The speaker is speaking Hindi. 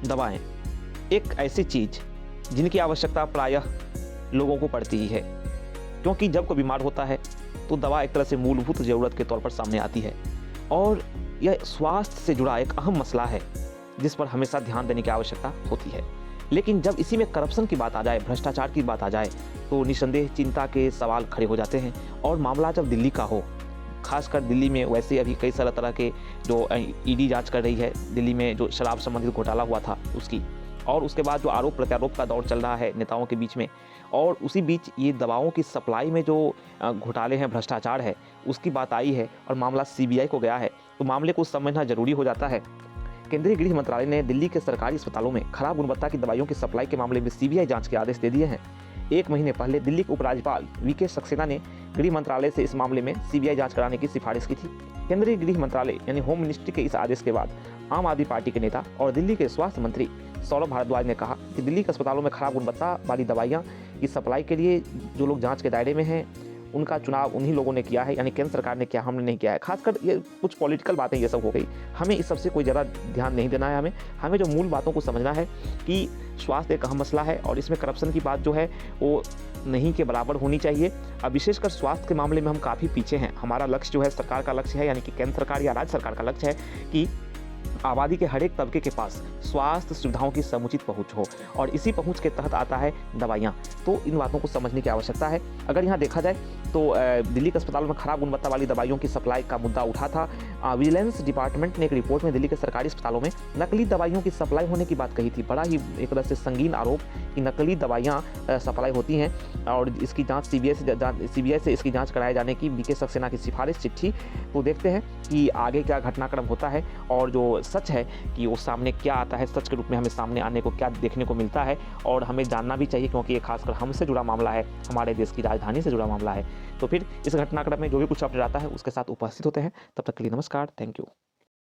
दवाएं एक ऐसी चीज़ जिनकी आवश्यकता प्रायः लोगों को पड़ती ही है, क्योंकि जब कोई बीमार होता है तो दवा एक तरह से मूलभूत ज़रूरत के तौर पर सामने आती है और यह स्वास्थ्य से जुड़ा एक अहम मसला है जिस पर हमेशा ध्यान देने की आवश्यकता होती है। लेकिन जब इसी में करप्शन की बात आ जाए, भ्रष्टाचार की बात आ जाए, तो निस्संदेह चिंता के सवाल खड़े हो जाते हैं। और मामला जब दिल्ली का हो, खासकर दिल्ली में वैसे अभी कई सारे तरह के जो ईडी जांच कर रही है, दिल्ली में जो शराब संबंधित घोटाला हुआ था उसकी, और उसके बाद जो आरोप प्रत्यारोप का दौर चल रहा है नेताओं के बीच में, और उसी बीच ये दवाओं की सप्लाई में जो घोटाले हैं, भ्रष्टाचार है, उसकी बात आई है और मामला सीबीआई को गया है, तो मामले को समझना जरूरी हो जाता है। केंद्रीय गृह मंत्रालय ने दिल्ली के सरकारी अस्पतालों में खराब गुणवत्ता की दवाइयों की सप्लाई के मामले में सीबीआई जांच के आदेश दे दिए हैं। 1 महीने पहले दिल्ली के उपराज्यपाल वीके सक्सेना ने गृह मंत्रालय से इस मामले में सीबीआई जांच कराने की सिफारिश की थी। केंद्रीय गृह मंत्रालय यानी होम मिनिस्ट्री के इस आदेश के बाद आम आदमी पार्टी के नेता और दिल्ली के स्वास्थ्य मंत्री सौरभ भारद्वाज ने कहा कि दिल्ली के अस्पतालों में खराब गुणवत्ता वाली दवाइयाँ की सप्लाई के लिए जो लोग जाँच के दायरे में हैं उनका चुनाव उन्हीं लोगों ने किया है, यानी केंद्र सरकार ने किया, हमने नहीं किया है। खासकर ये कुछ पॉलिटिकल बातें ये सब हो गई, हमें इस सबसे कोई ज़्यादा ध्यान नहीं देना है। हमें जो मूल बातों को समझना है कि स्वास्थ्य एक अहम मसला है और इसमें करप्शन की बात जो है वो नहीं के बराबर होनी चाहिए। अब विशेषकर स्वास्थ्य के मामले में हम काफ़ी पीछे हैं। हमारा लक्ष्य जो है, सरकार का लक्ष्य है, यानी कि केंद्र सरकार या राज्य सरकार का लक्ष्य है कि आबादी के हर एक तबके के पास स्वास्थ्य सुविधाओं की समुचित पहुंच हो, और इसी पहुंच के तहत आता है दवाइयाँ। तो इन बातों को समझने की आवश्यकता है। अगर यहाँ देखा जाए तो दिल्ली के अस्पतालों में खराब गुणवत्ता वाली दवाइयों की सप्लाई का मुद्दा उठा था। विजिलेंस डिपार्टमेंट ने एक रिपोर्ट में दिल्ली के सरकारी अस्पतालों में नकली दवाइयों की सप्लाई होने की बात कही थी। बड़ा ही एक तरह से संगीन आरोप कि नकली दवाइयाँ सप्लाई होती हैं, और इसकी जाँच सीबीआई से इसकी जाँच कराए जाने की वीके सक्सेना की सिफारिश चिट्ठी। तो देखते हैं कि आगे क्या घटनाक्रम होता है और जो सच है कि वो सामने क्या आता है, सच के रूप में हमें सामने आने को क्या देखने को मिलता है, और हमें जानना भी चाहिए क्योंकि ये खासकर हमसे जुड़ा मामला है, हमारे देश की राजधानी से जुड़ा मामला है। तो फिर इस घटनाक्रम में जो भी कुछ अपडेट आता है उसके साथ उपस्थित होते हैं। तब तक के लिए नमस्कार, थैंक यू।